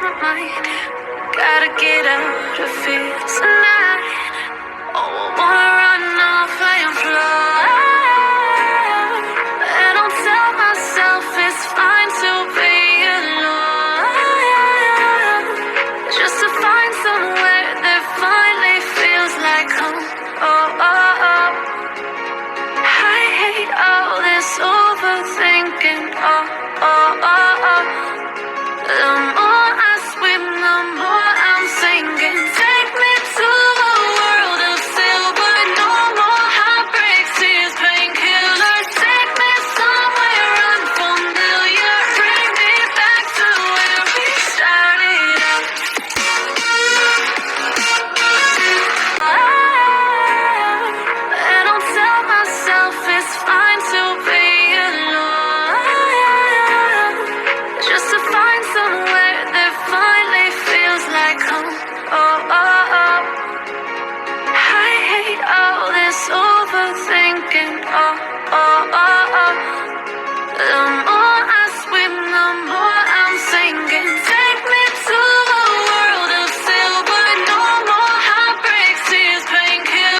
my mind. Gotta get out of here tonight. Oh, I wanna run off and fly. And I'll tell myself it's fine to be alone, just to find somewhere that finally feels like home. Oh, oh, oh. I hate all this overthinking. Oh, oh, oh, oh. The more I swim, the more I'm sinking. Take me to a world of silver. No more heartbreaks, tears, painkillers. Take me somewhere unfamiliar. Bring me back to where we started out. And I'll tell myself it's fine to be alone, just to find somewhere that finally feels like home. Oh, oh, oh. I hate all this overthinking. Oh, oh, oh, oh. The